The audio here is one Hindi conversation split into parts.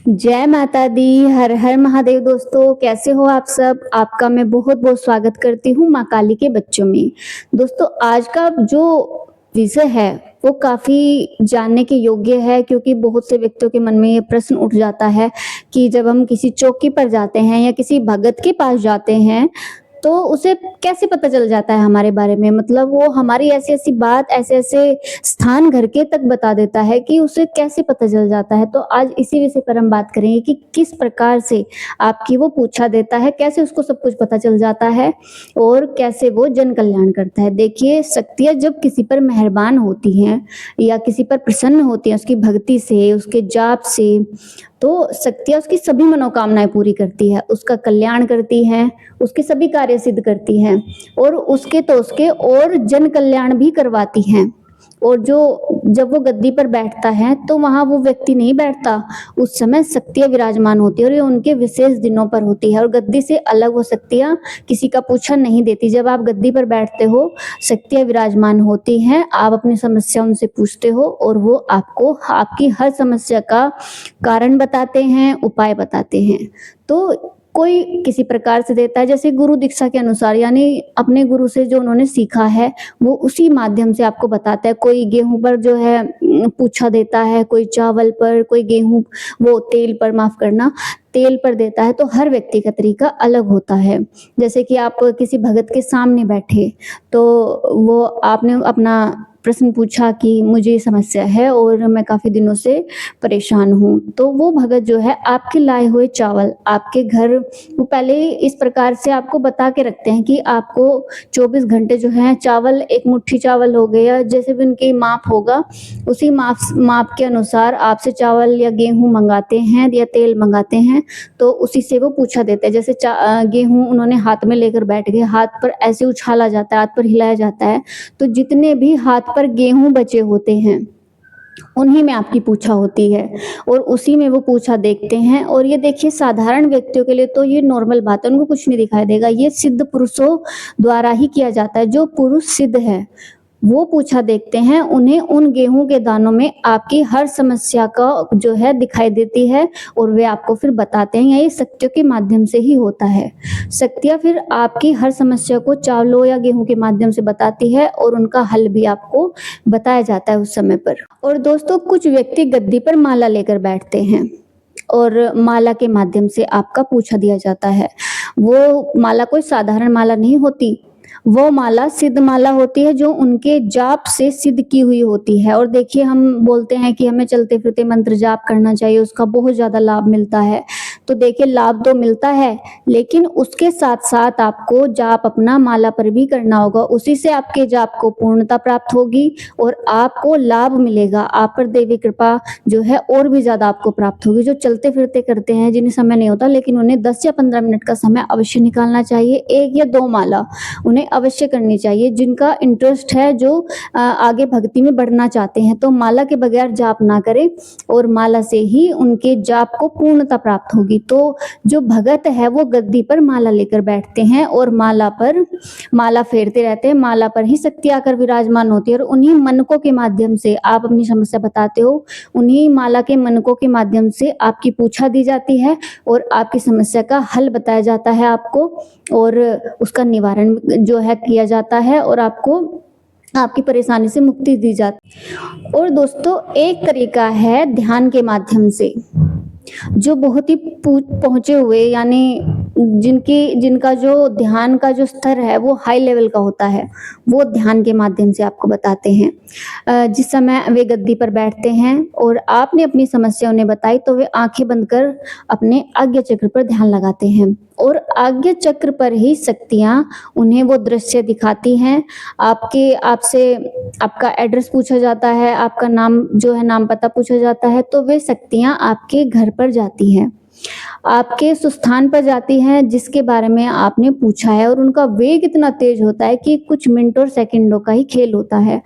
जय माता दी, हर हर महादेव। दोस्तों कैसे हो आप सब? आपका मैं बहुत बहुत स्वागत करती हूँ माँ काली के बच्चों में। दोस्तों आज का जो विषय है वो काफ़ी जानने के योग्य है, क्योंकि बहुत से व्यक्तियों के मन में ये प्रश्न उठ जाता है कि जब हम किसी चौकी पर जाते हैं या किसी भगत के पास जाते हैं तो उसे कैसे पता चल जाता है हमारे बारे में। मतलब वो हमारी ऐसी-ऐसी बात, ऐसे-ऐसे स्थान घर के तक बता देता है कि उसे कैसे पता चल जाता है। तो आज इसी विषय पर हम बात करेंगे कि किस प्रकार से आपकी वो पूछा देता है, कैसे उसको सब कुछ पता चल जाता है और कैसे वो जन कल्याण करता है। देखिए, शक्तियाँ जब किसी पर मेहरबान होती हैं या किसी पर प्रसन्न होती हैं उसकी भक्ति से, उसके जाप से, तो शक्तियाँ उसकी सभी मनोकामनाएँ पूरी करती है, उसका कल्याण करती हैं, उसके सभी कार्य सिद्ध करती हैं और उसके तो उसके और जन कल्याण भी करवाती हैं। और जो जब वो गद्दी पर बैठता है तो वहाँ वो व्यक्ति नहीं बैठता, उस समय शक्तियाँ विराजमान होती है और ये उनके विशेष दिनों पर होती है और गद्दी से अलग वो शक्तियाँ किसी का पूछा नहीं देती। जब आप गद्दी पर बैठते हो, शक्तियाँ विराजमान होती हैं, आप अपनी समस्या उनसे पूछते हो और वो आपको आपकी हर समस्या का कारण बताते हैं, उपाय बताते हैं। तो कोई किसी प्रकार से देता है, जैसे गुरु दीक्षा के अनुसार, यानी अपने गुरु से जो उन्होंने सीखा है वो उसी माध्यम से आपको बताता है। कोई गेहूँ पर जो है पूछा देता है, कोई चावल पर, कोई गेहूँ वो तेल पर, माफ़ करना, तेल पर देता है। तो हर व्यक्ति का तरीका अलग होता है। जैसे कि आप किसी भगत के सामने बैठे तो वो आपने अपना प्रश्न पूछा कि मुझे ये समस्या है और मैं काफ़ी दिनों से परेशान हूँ। तो वो भगत जो है आपके लाए हुए चावल आपके घर वो पहले ही इस प्रकार से आपको बता के रखते हैं कि आपको 24 घंटे जो है चावल, एक मुट्ठी चावल हो गया, जैसे भी उनकी माप होगा उसी माप के अनुसार आपसे चावल या गेहूँ मंगाते हैं या तेल मंगाते हैं, तो उसी से वो पूछा देता है। जैसे गेहूँ उन्होंने हाथ में लेकर बैठ गए, हाथ पर ऐसे उछाला जाता है, हाथ पर हिलाया जाता है, तो जितने भी हाथ पर गेहूँ बचे होते हैं उन्हीं में आपकी पूछा होती है और उसी में वो पूछा देखते हैं। और ये देखिए, साधारण व्यक्तियों के लिए तो ये नॉर्मल बात है, उनको कुछ नहीं दिखाई देगा। ये सिद्ध पुरुषों द्वारा ही किया जाता है। जो पुरुष सिद्ध है वो पूछा देखते हैं, उन्हें उन गेहूं के दानों में आपकी हर समस्या का जो है दिखाई देती है और वे आपको फिर बताते हैं। ये शक्तियों के माध्यम से ही होता है। शक्तियाँ फिर आपकी हर समस्या को चावलों या गेहूं के माध्यम से बताती है और उनका हल भी आपको बताया जाता है उस समय पर। और दोस्तों, कुछ व्यक्ति गद्दी पर माला लेकर बैठते हैं और माला के माध्यम से आपका पूछा दिया जाता है। वो माला कोई साधारण माला नहीं होती, वो माला सिद्ध माला होती है जो उनके जाप से सिद्ध की हुई होती है। और देखिए, हम बोलते हैं कि हमें चलते फिरते मंत्र जाप करना चाहिए, उसका बहुत ज़्यादा लाभ मिलता है। तो देखिए, लाभ तो मिलता है, लेकिन उसके साथ-साथ आपको जाप अपना माला पर भी करना होगा। उसी से आपके जाप को पूर्णता प्राप्त होगी और आपको लाभ मिलेगा। आप पर देवी कृपा जो है और भी ज़्यादा आपको प्राप्त होगी। जो चलते फिरते करते हैं, जिन्हें समय नहीं होता, लेकिन उन्हें 10 या 15 मिनट का समय अवश्य निकालना चाहिए। 1 या 2 माला उन्हें अवश्य करनी चाहिए। जिनका इंटरेस्ट है, जो आगे भक्ति में बढ़ना चाहते हैं, तो माला के बगैर जाप ना करें और माला से ही उनके जाप को पूर्णता प्राप्त होगी। तो जो भगत है वो गद्दी पर माला लेकर बैठते हैं और माला फेरते रहते हैं। माला पर ही शक्ति आकर विराजमान होती है और उन्हीं मनकों के माध्यम से आप अपनी समस्या बताते हो, उन्हीं माला के मनकों के माध्यम से आपकी पूछा दी जाती है और आपकी समस्या का हल बताया जाता है आपको और उसका निवारण जो है किया जाता है और आपको आपकी परेशानी से मुक्ति दी जाती है। और दोस्तों, एक तरीका है ध्यान के माध्यम से, जो बहुत ही पहुँचे हुए, यानी जिनका जो ध्यान का जो स्तर है वो हाई लेवल का होता है, वो ध्यान के माध्यम से आपको बताते हैं। जिस समय वे गद्दी पर बैठते हैं और आपने अपनी समस्या उन्हें बताई, तो वे आंखें बंद कर अपने आज्ञा चक्र पर ध्यान लगाते हैं और आज्ञा चक्र पर ही शक्तियाँ उन्हें वो दृश्य दिखाती हैं। आपसे आपका एड्रेस पूछा जाता है, आपका नाम जो है, नाम पता पूछा जाता है, तो वे शक्तियाँ आपके घर पर जाती हैं, आपके उस स्थान पर जाती हैं जिसके बारे में आपने पूछा है। और उनका वेग इतना तेज होता है कि कुछ मिनटों और सेकंडों का ही खेल होता है।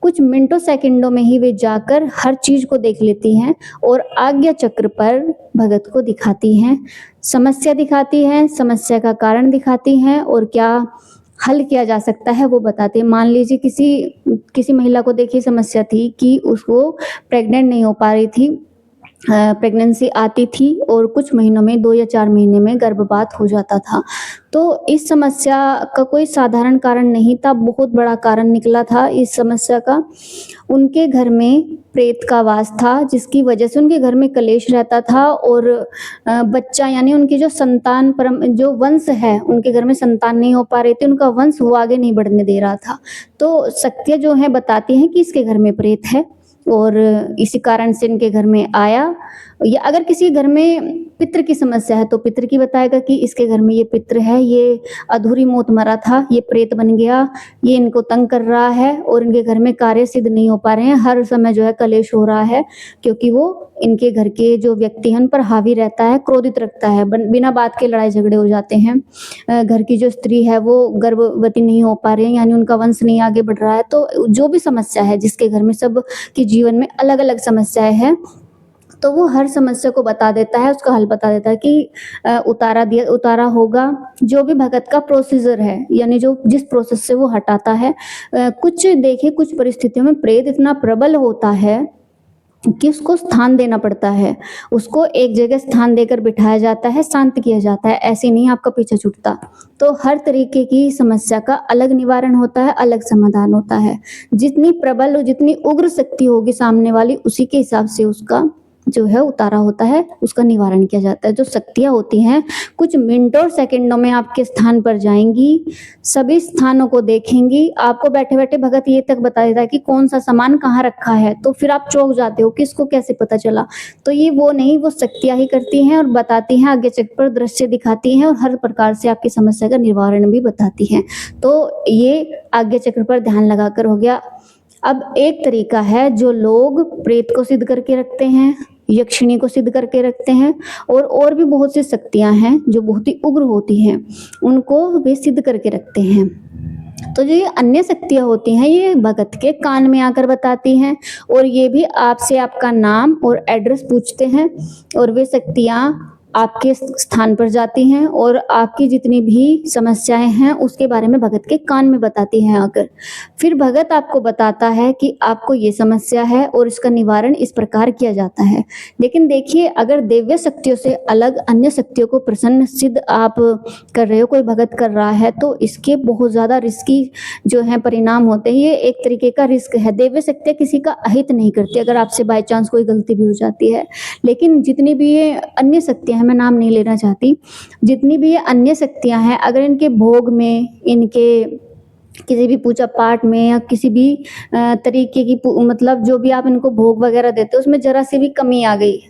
कुछ मिनटों सेकंडों में ही वे जाकर हर चीज को देख लेती हैं और आज्ञा चक्र पर भगत को दिखाती हैं, समस्या दिखाती हैं, समस्या का कारण दिखाती हैं और क्या हल किया जा सकता है वो बताते हैं। मान लीजिए किसी महिला को देखिए समस्या थी कि उसको प्रेग्नेंट नहीं हो पा रही थी प्रेगनेंसी आती थी और कुछ महीनों में 2 या 4 महीने में गर्भपात हो जाता था। तो इस समस्या का कोई साधारण कारण नहीं था, बहुत बड़ा कारण निकला था इस समस्या का। उनके घर में प्रेत का वास था, जिसकी वजह से उनके घर में कलेश रहता था और बच्चा यानी उनकी जो संतान जो वंश है, उनके घर में संतान नहीं हो पा रही थी, उनका वंश वो आगे नहीं बढ़ने दे रहा था। तो शक्तियाँ जो हैं बताती हैं कि इसके घर में प्रेत है और इसी कारण से इनके घर में आया। या अगर किसी घर में पितृ की समस्या है तो पितृ की बताएगा कि इसके घर में ये पितृ है, ये अधूरी मौत मरा था, ये प्रेत बन गया, ये इनको तंग कर रहा है और इनके घर में कार्य सिद्ध नहीं हो पा रहे हैं, हर समय जो है कलेश हो रहा है, क्योंकि वो इनके घर के जो व्यक्ति हैं उन पर हावी रहता है, क्रोधित रखता है, बिना बात के लड़ाई झगड़े हो जाते हैं। घर की जो स्त्री है वो गर्भवती नहीं हो पा रही है, यानी उनका वंश नहीं आगे बढ़ रहा है। तो जो भी समस्या है, जिसके घर में सब के जीवन में अलग अलग समस्याएं हैं, तो वो हर समस्या को बता देता है, उसका हल बता देता है कि उतारा होगा। जो भी भगत का प्रोसीजर है, यानी जो जिस प्रोसेस से वो हटाता है। कुछ देखिए, कुछ परिस्थितियों में प्रेत इतना प्रबल होता है कि उसको स्थान देना पड़ता है, उसको एक जगह स्थान देकर बिठाया जाता है, शांत किया जाता है, ऐसे नहीं आपका पीछा छूटता। तो हर तरीके की समस्या का अलग निवारण होता है, अलग समाधान होता है। जितनी प्रबल और जितनी उग्र शक्ति होगी सामने वाली, उसी के हिसाब से उसका जो है उतारा होता है, उसका निवारण किया जाता है। जो शक्तियाँ होती हैं, कुछ मिनटों और सेकंडों में आपके स्थान पर जाएंगी, सभी स्थानों को देखेंगी, आपको बैठे बैठे भगत ये तक बता देता है कि कौन सा सामान कहाँ रखा है, तो फिर आप चौंक जाते हो, किसको कैसे पता चला। तो ये वो नहीं, वो शक्तियाँ ही करती हैं और बताती हैं, आगे चक्र पर दृश्य दिखाती हैं और हर प्रकार से आपकी समस्या का निवारण भी बताती हैं। तो ये आगे चक्र पर ध्यान लगाकर हो गया। अब एक तरीका है, जो लोग प्रेत को सिद्ध करके रखते हैं, यक्षिणी को सिद्ध करके रखते हैं और भी बहुत सी शक्तियां हैं जो बहुत ही उग्र होती हैं, उनको वे सिद्ध करके रखते हैं। तो जो ये अन्य शक्तियां होती हैं, ये भगत के कान में आकर बताती हैं और ये भी आपसे आपका नाम और एड्रेस पूछते हैं और वे शक्तियां आपके स्थान पर जाती हैं और आपकी जितनी भी समस्याएं हैं उसके बारे में भगत के कान में बताती हैं आकर। फिर भगत आपको बताता है कि आपको ये समस्या है और इसका निवारण इस प्रकार किया जाता है। लेकिन देखिए, अगर दिव्य शक्तियों से अलग अन्य शक्तियों को प्रसन्न सिद्ध आप कर रहे हो, कोई भगत कर रहा है, तो इसके बहुत ज़्यादा रिस्की जो है परिणाम होते हैं। ये एक तरीके का रिस्क है। दिव्य शक्तियाँ किसी का अहित नहीं करती, अगर आपसे बाई चांस कोई गलती भी हो जाती है। लेकिन जितनी भी ये अन्य शक्तियाँ हैं, मैं नाम नहीं लेना चाहती, जितनी भी ये अन्य शक्तियाँ हैं, अगर इनके भोग में, इनके किसी भी पूजा पाठ में या किसी भी तरीके की मतलब जो भी आप इनको भोग वगैरह देते हो, उसमें जरा सी भी कमी आ गई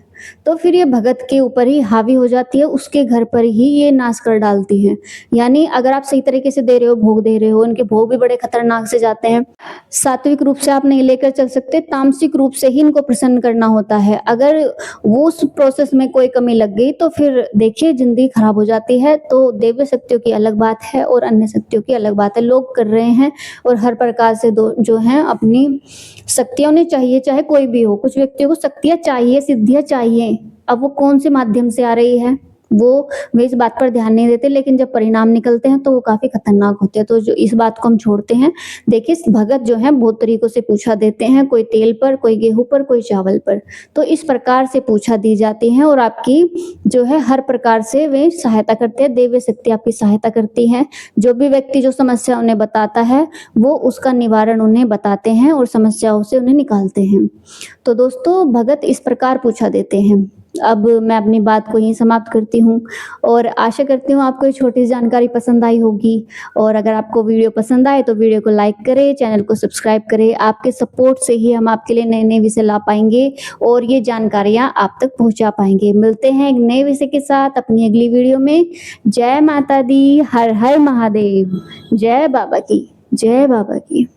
तो फिर ये भगत के ऊपर ही हावी हो जाती है, उसके घर पर ही ये नाश कर डालती हैं। यानी अगर आप सही तरीके से दे रहे हो, भोग दे रहे हो, इनके भोग भी बड़े खतरनाक से जाते हैं। सात्विक रूप से आप नहीं लेकर चल सकते, तामसिक रूप से ही इनको प्रसन्न करना होता है। अगर वो उस प्रोसेस में कोई कमी लग गई तो फिर देखिए जिंदगी खराब हो जाती है। तो दिव्य शक्तियों की अलग बात है और अन्य शक्तियों की अलग बात है। लोग कर रहे हैं और हर प्रकार से जो हैं अपनी शक्तियां उन्हें चाहिए, चाहे कोई भी हो। कुछ व्यक्तियों को शक्तियां चाहिए, सिद्धियां चाहिए, अब वो कौन से माध्यम से आ रही है वे इस बात पर ध्यान नहीं देते, लेकिन जब परिणाम निकलते हैं तो वो काफी खतरनाक होते हैं। तो जो इस बात को हम छोड़ते हैं। देखिए, भगत जो है बहुत तरीकों से पूछा देते हैं, कोई तेल पर, कोई गेहूं पर, कोई चावल पर। तो इस प्रकार से पूछा दी जाती है और आपकी जो है हर प्रकार से वे सहायता करते हैं। दिव्य शक्ति आपकी सहायता करती है। जो भी व्यक्ति जो समस्या उन्हें बताता है, वो उसका निवारण उन्हें बताते हैं और समस्याओं से उन्हें निकालते हैं। तो दोस्तों, भगत इस प्रकार पूछा देते हैं। अब मैं अपनी बात को यहीं समाप्त करती हूँ और आशा करती हूँ आपको ये छोटी सी जानकारी पसंद आई होगी। और अगर आपको वीडियो पसंद आए तो वीडियो को लाइक करें, चैनल को सब्सक्राइब करें। आपके सपोर्ट से ही हम आपके लिए नए नए विषय ला पाएंगे और ये जानकारियाँ आप तक पहुँचा पाएंगे। मिलते हैं एक नए विषय के साथ अपनी अगली वीडियो में। जय माता दी, हर हर महादेव, जय बाबा की, जय बाबा की।